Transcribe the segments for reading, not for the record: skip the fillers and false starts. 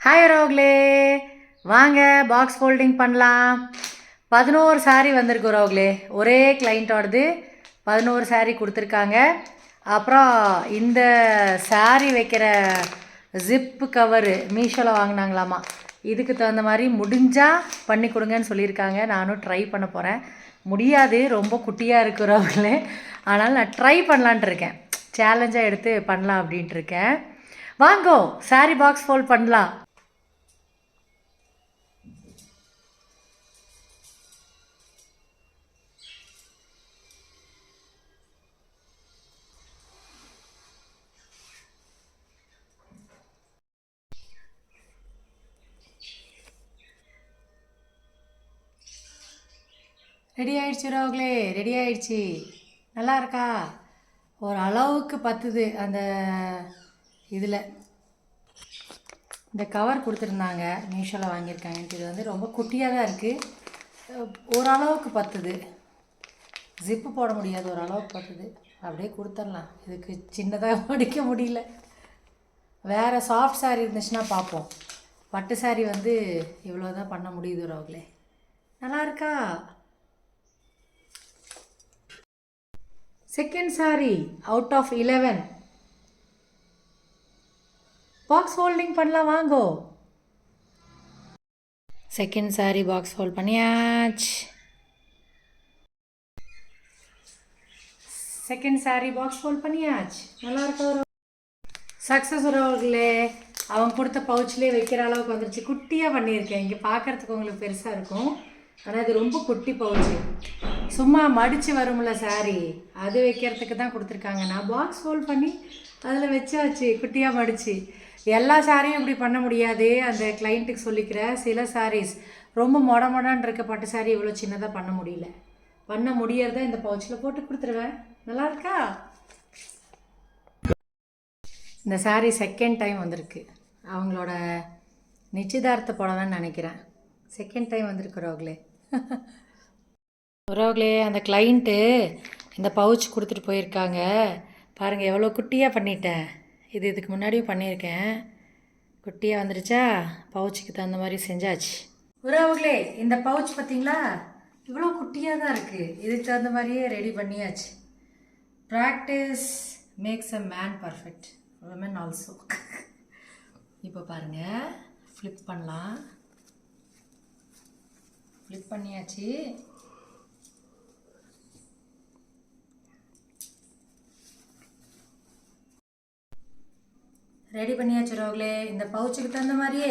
Hi ரோக்லே, வாங்க box folding பண்ணலாம். 11 சாரீ வந்திருக்கு ரோக்லே. ஒரே கிளைண்ட்டோடது 11 சாரீ கொடுத்துருக்காங்க. அப்புறம் இந்த சாரீ வைக்கிற ஜிப்பு கவரு மீஷோவில் வாங்கினாங்களாமா. இதுக்கு தகுந்த மாதிரி முடிஞ்சால் பண்ணி கொடுங்கன்னு சொல்லியிருக்காங்க. நானும் ட்ரை பண்ண போகிறேன். முடியாது, ரொம்ப குட்டியாக இருக்குது ரோக்லே. அதனால் நான் ட்ரை பண்ணலான்ட்டு இருக்கேன். சேலஞ்சாக எடுத்து பண்ணலாம் அப்படின்ட்டு இருக்கேன். வாங்கோ சாரீ பாக்ஸ் ஃபோல்ட் பண்ணலாம். ரெடி ஆயிடுச்சு ரோக்லே, ரெடி ஆயிடுச்சு. நல்லா இருக்கா? ஒரு அளவுக்கு பத்துது. அந்த இதில் இந்த கவர் கொடுத்துருந்தாங்க, மீஷோவில் வாங்கியிருக்காங்க. இது வந்து ரொம்ப குட்டியாக தான் இருக்குது. ஓரளவுக்கு பத்துது. ஜிப்பு போட முடியாது, ஓரளவுக்கு பத்துது. அப்படியே கொடுத்துடலாம். இதுக்கு சின்னதாக மடிக்க முடியல. வேறு சாஃப்ட் சாரீ இருந்துச்சுன்னா பார்ப்போம். பட்டு சாரீ வந்து இவ்வளோ தான் பண்ண முடியுது ரோக்லே. நல்லா இருக்கா? Second sari out of 11. Box folding பண்ணலாம், வாங்கோ. செகண்ட் சாரீ பாக்ஸ் ஃபோல்ட் பண்ணியாச்சு. செகண்ட் சாரீ பாக்ஸ் ஃபோல்ட் பண்ணியாச்சு. நல்லா இருக்கா? சக்ஸஸ் ரோக்லே. அவங்க கொடுத்த பவுச்லேயே வைக்கிற அளவுக்கு வந்துருச்சு. குட்டியாக பண்ணியிருக்கேன். இங்கே பார்க்குறதுக்கு உங்களுக்கு பெருசாக இருக்கும், ஆனால் இது ரொம்ப குட்டி பவுச்சு. சும்மா மடித்து வரும்ல சாரீ, அது வைக்கிறதுக்கு தான் கொடுத்துருக்காங்க. நான் பாக்ஸ் ஃபோல்ட் பண்ணி அதில் வச்சாச்சு, குட்டியாக மடித்து. எல்லா சாரியும் இப்படி பண்ண முடியாது. அந்த கிளைண்ட்டுக்கு சொல்லிக்கிற சில சாரீஸ் ரொம்ப மொடன்னு இருக்க பட்டு சாரீ இவ்வளோ சின்னதாக பண்ண முடியல. பண்ண முடியறத இந்த பவுச்சில் போட்டு கொடுத்துருவேன். நல்லா இருக்கா? இந்த சாரீ செகண்ட் டைம் வந்திருக்கு. அவங்களோட நிச்சயதார்த்த புடவைன்னு நினைக்கிறேன். செகண்ட் டைம் வந்திருக்கு ரோக்லே. ரோக்லே, அந்த கிளைண்ட்டு இந்த பவுச் கொடுத்துட்டு போயிருக்காங்க. பாருங்கள் எவ்வளோ குட்டியாக பண்ணிட்டேன். இதுக்கு முன்னாடியும் பண்ணியிருக்கேன். குட்டியாக வந்துருச்சா? பவுச்சுக்கு தகுந்த மாதிரி செஞ்சாச்சு. ரோக்லே, இந்த பவுச் பார்த்தீங்களா, இவ்வளோ குட்டியாக தான் இருக்குது. இதுக்கு தகுந்த மாதிரியே ரெடி பண்ணியாச்சு. Practice makes a man perfect, women also. இப்போ பாருங்கள், ஃப்ளிப் பண்ணலாம். ஃப்ளிப் பண்ணியாச்சு. ரெடி பண்ணியாச்சு ரோக்லே. இந்த பவுச்சுக்கு தகுந்த மாதிரியே,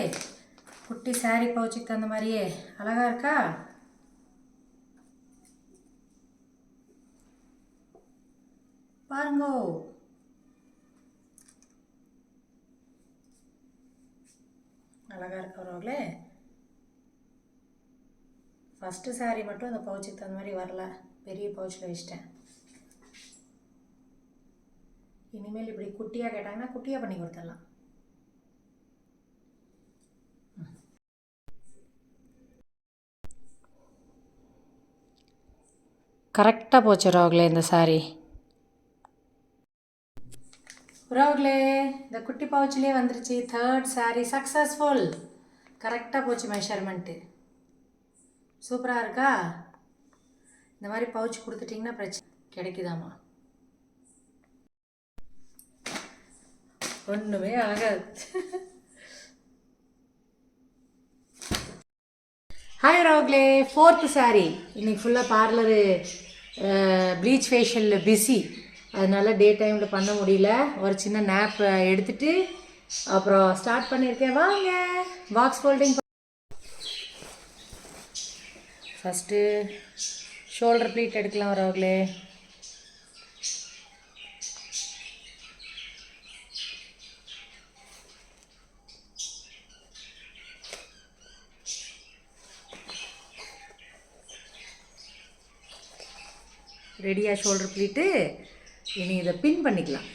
குட்டி சாரீ பவுச்சுக்கு தகுந்த மாதிரியே அழகாக இருக்கா? பாருங்கோ. அழகாக இருக்கா ரோக்லே? ஃபஸ்ட்டு சாரீ மட்டும் அந்த பவுச்சுக்கு தகுந்த மாதிரி வரல, பெரிய பவுச்சில் வச்சிட்டேன். இனிமேல் இப்படி குட்டியாக கேட்டாங்கன்னா குட்டியாக பண்ணி கொடுத்துடலாம். கரெக்டாக போச்சு ரோக்லே இந்த சாரீ. ரோக்லே, இந்த குட்டி பவுச்சிலே வந்துருச்சு. Third sari successful. கரெக்டாக போச்சு மெஷர்மெண்ட்டு. சூப்பராக இருக்கா? இந்த மாதிரி பவுச் கொடுத்துட்டிங்கன்னா பிரச்சனை கிடைக்குதாம்மா. ஒன்றுமே ஆகாது. Hi Rokle, fourth sari. இன்றைக்கி ஃபுல்லாக பார்லரு ப்ளீச் ஃபேஷியலில் பிஸி, அதனால டே டைமில் பண்ண முடியல. ஒரு சின்ன நேப் எடுத்துகிட்டு அப்புறம் ஸ்டார்ட் பண்ணியிருக்கேன். வாங்க box folding. First shoulder pleat எடுக்கலாம் ரோக்லே. ரெடியாக ஷோல்டர் ப்ளீட்டு. இனி இதை பின் பண்ணிக்கலாம்.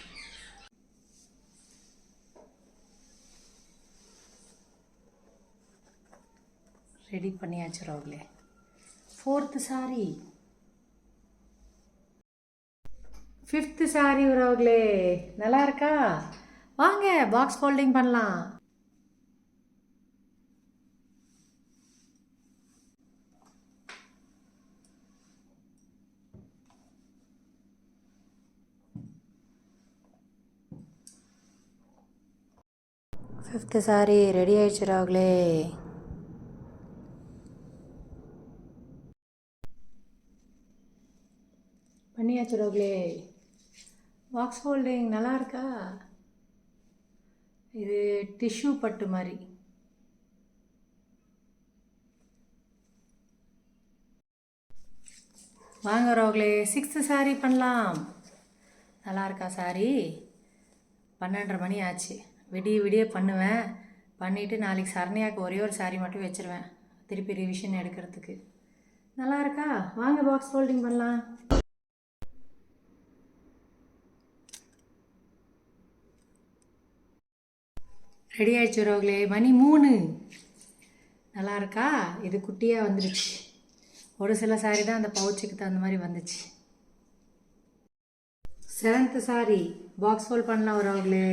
ரெடி பண்ணியாச்சு ரோக்லே. ஃபோர்த்து சாரீ. ஃபிஃப்த்து சாரீ ரோக்லே. நல்லா இருக்கா? வாங்க பாக்ஸ் ஃபோல்டிங் பண்ணலாம். ஃபிஃப்த்து சாரி ரெடி ஆயிடுச்சு ராகுலே. பண்ணியாச்சு ராகுலே. பாக்ஸ் ஹோல்டிங் நல்லா இருக்கா? இது டிஷ்யூ பட்டு மாதிரி. வாங்க ராகுலே, 6th சாரி பண்ணலாம். நல்லா இருக்கா சாரி? 12:30 மணி ஆச்சு. விடிய விடிய பண்ணுவேன். பண்ணிவிட்டு நாளைக்கு சரண்யாவுக்கு ஒரே ஒரு சாரி மட்டும் வச்சுருவேன், திருப்பி ரிவிஷன் எடுக்கிறதுக்கு. நல்லா இருக்கா? வாங்க பாக்ஸ் ஹோல்டிங் பண்ணலாம். ரெடி ஆயிடுச்சு ரோக்லே. மணி 3. நல்லா இருக்கா? இது குட்டியாக வந்துடுச்சு. ஒரு சில சாரி தான் அந்த பவுச்சுக்கு தகுந்த மாதிரி வந்துச்சு. 7th சாரி பாக்ஸ் ஹோல்ட் பண்ணலாம் ரோக்லே.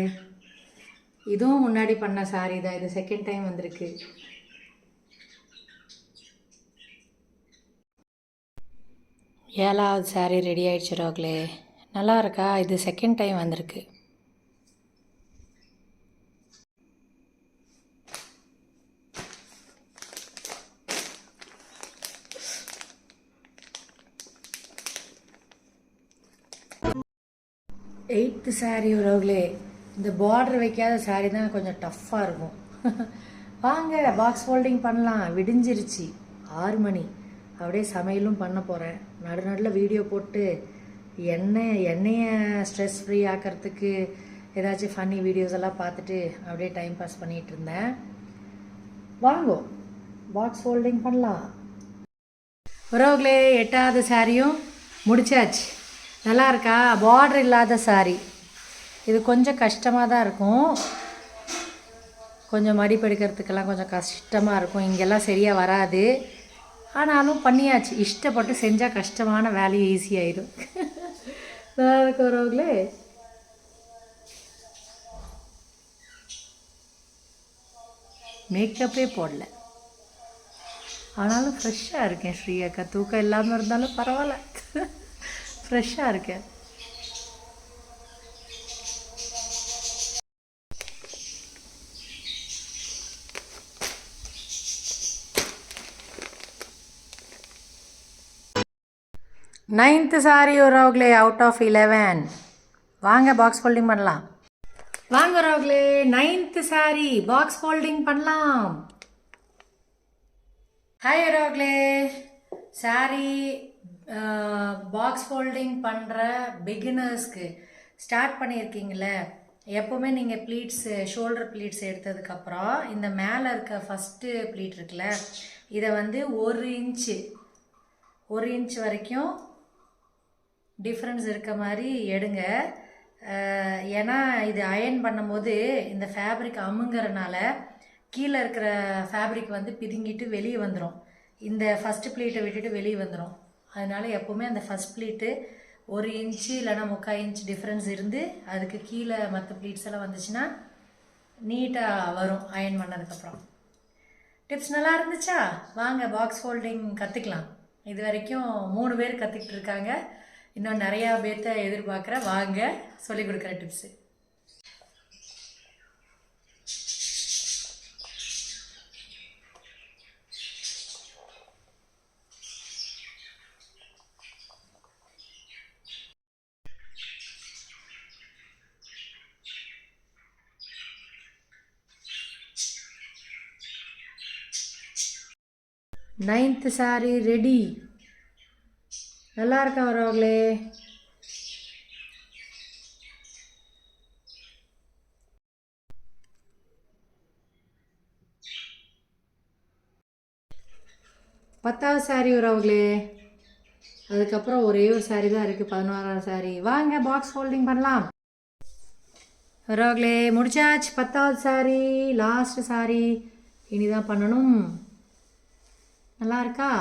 இதுவும் முன்னாடி பண்ண சாரி தான், இது செகண்ட் டைம் வந்திருக்கு. ஏழாவது சாரி ரெடி ஆயிடுச்சு ரோக்லே. நல்லா இருக்கா? இது செகண்ட் டைம் வந்திருக்கு. எயித்து சாரி ரோக்லே. இந்த பார்டர் வைக்காத சாரி தான் கொஞ்சம் டஃப்பாக இருக்கும். வாங்க பாக்ஸ் ஹோல்டிங் பண்ணலாம். விடிஞ்சிருச்சு, 6 மணி. அப்படியே சமையலும் பண்ண போகிறேன். நடுநடுவில் வீடியோ போட்டு எண்ணெயை ஸ்ட்ரெஸ் ஃப்ரீ ஆக்கிறதுக்கு ஏதாச்சும் ஃபன்னி வீடியோஸ் எல்லாம் பார்த்துட்டு அப்படியே டைம் பாஸ் பண்ணிகிட்டு இருந்தேன். வாங்கோ பாக்ஸ் ஹோல்டிங் பண்ணலாம். ரோக்லே 8வது சாரியும் முடிச்சாச்சு. நல்லா இருக்கா? பார்டர் இல்லாத சாரி. இது கொஞ்சம் கஷ்டமாக தான் இருக்கும், கொஞ்சம் மடிப்பெடுக்கிறதுக்கெல்லாம் கொஞ்சம் கஷ்டமாக இருக்கும். இங்கெல்லாம் சரியாக வராது. ஆனாலும் பண்ணியாச்சு. இஷ்டப்பட்டு செஞ்சால் கஷ்டமான வேலையும் ஈஸியாயிடும். நல்லா இருக்கும் ரோக்லே. மேக்கப்பே போடல, ஆனாலும் ஃப்ரெஷ்ஷாக இருக்கேன். ஸ்ரீயாக்கா தூக்கம் இல்லாமல் இருந்தாலும் பரவாயில்ல, ஃப்ரெஷ்ஷாக இருக்கேன். Ninth sari Rokle out of 11. வாங்க பாக்ஸ் ஹோல்டிங் பண்ணலாம். வாங்க Rokle, 9th sari box holding பண்ணலாம். Hi Rokle. Sari box holding பண்ணுற பிகினர்ஸ்க்கு ஸ்டார்ட் பண்ணியிருக்கீங்களே, எப்போவுமே நீங்கள் ப்ளீட்ஸு ஷோல்டர் ப்ளீட்ஸ் எடுத்ததுக்கப்புறம் இந்த மேலே இருக்க ஃபஸ்ட்டு ப்ளீட் இருக்குல்ல, இதை வந்து 1 இன்ச் வரைக்கும் டிஃப்ரென்ஸ் இருக்க மாதிரி எடுங்க. ஏன்னா இது அயர்ன் பண்ணும்போது இந்த ஃபேப்ரிக் அமுங்கிறனால கீழே இருக்கிற ஃபேப்ரிக் வந்து பிதுங்கிட்டு வெளியே வந்துடும். இந்த ஃபஸ்ட்டு ப்ளீட்டை விட்டுட்டு வெளியே வந்துடும். அதனால் எப்போவுமே அந்த ஃபஸ்ட் ப்ளீட்டு 1 இன்ச்சு இல்லைனா 3/4 இன்ச் டிஃப்ரென்ஸ் இருந்து அதுக்கு கீழே மற்ற ப்ளீட்ஸ் எல்லாம் வந்துச்சுன்னா நீட்டாக வரும் அயர்ன் பண்ணதுக்கப்புறம். டிப்ஸ் நல்லா இருந்துச்சா? வாங்க பாக்ஸ் ஹோல்டிங் கற்றுக்கலாம். இது வரைக்கும் 3 பேர் கற்றுக்கிட்டு இருக்காங்க. இன்னும் நிறையா பேர்த்த எதிர்பார்க்குறேன். வாங்க சொல்லிக் கொடுக்குற டிப்ஸு. Ninth sorry ready. நல்லா இருக்கா ரோக்லே? பத்தாவது சாரி ரோக்லே. அதுக்கப்புறம் ஒரே ஒரு சாரி தான் இருக்குது, 11வது சாரி. வாங்க பாக்ஸ் ஹோல்டிங் பண்ணலாம். ரோக்லே முடிச்சாச்சு. 10வது சாரி லாஸ்ட் சாரி இனிதான் பண்ணணும். நல்லா இருக்கா?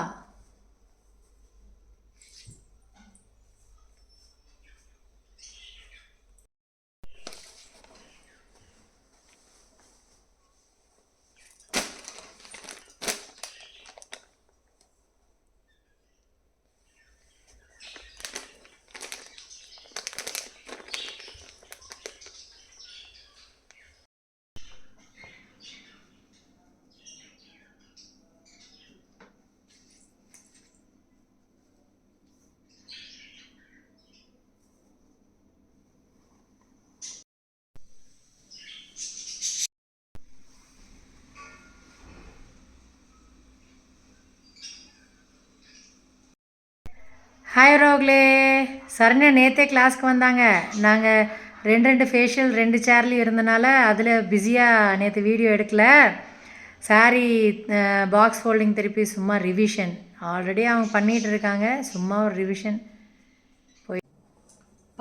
ஹாய் ரோக்லே. சரண்யா நேற்றே கிளாஸ்க்கு வந்தாங்க. நாங்கள் ரெண்டு ஃபேஷியல் 2 சேர்லையும் இருந்தனால அதில் பிஸியாக நேற்று வீடியோ எடுக்கல. சாரீ பாக்ஸ் ஃபோல்டிங் திருப்பி சும்மா ரிவிஷன் ஆல்ரெடி அவங்க பண்ணிகிட்டு இருக்காங்க. சும்மா ஒரு ரிவிஷன் போய்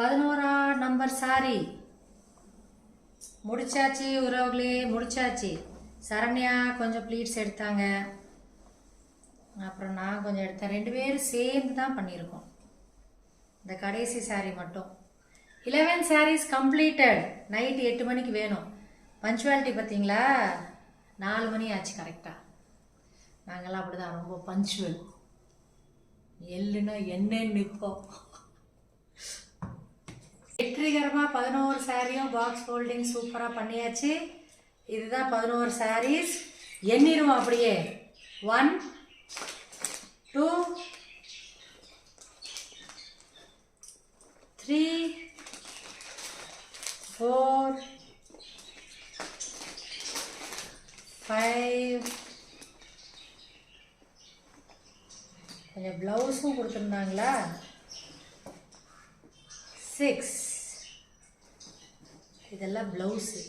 11ஆம் நம்பர் சாரி முடிச்சாச்சு உறவுகளே, முடிச்சாச்சு. சரண்யா கொஞ்சம் ப்ளீட்ஸ் எடுத்தாங்க, அப்புறம் நான் கொஞ்சம் எடுத்தேன். 2 பேரும் சேர்ந்து தான் பண்ணியிருக்கோம். இந்த கடைசி சாரீ மட்டும் 11 sarees கம்ப்ளீட்டட். நைட்டு 8 மணிக்கு வேணும். பஞ்சுவாலிட்டி பார்த்தீங்களா, 4 மணி ஆச்சு கரெக்டாக. நாங்கள்லாம் அப்படி தான், ரொம்ப பஞ்சுவல். எள்ளுன்னா என்னன்னு நிற்போம். வெற்றிகரமாக 11 சாரியும் பாக்ஸ் ஃபோல்டிங் சூப்பராக பண்ணியாச்சு. இதுதான் 11 sarees. எண்ணிடுவோம் அப்படியே. 1 2 3 4 5. கொஞ்சம் ப்ளவுஸும் கொடுத்துருந்தாங்களா. 6. இதெல்லாம் ப்ளவுஸு.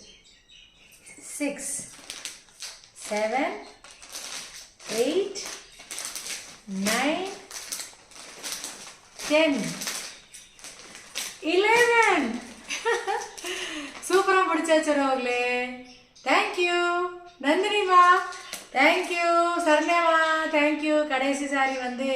6 7 8 9 10 11. சூப்பராக பிடிச்சாச்சு ரோக்லே. தேங்க்யூ நந்தினிமா, தேங்க்யூ சரண்யாமா, தேங்க்யூ. கடைசி சாரி வந்து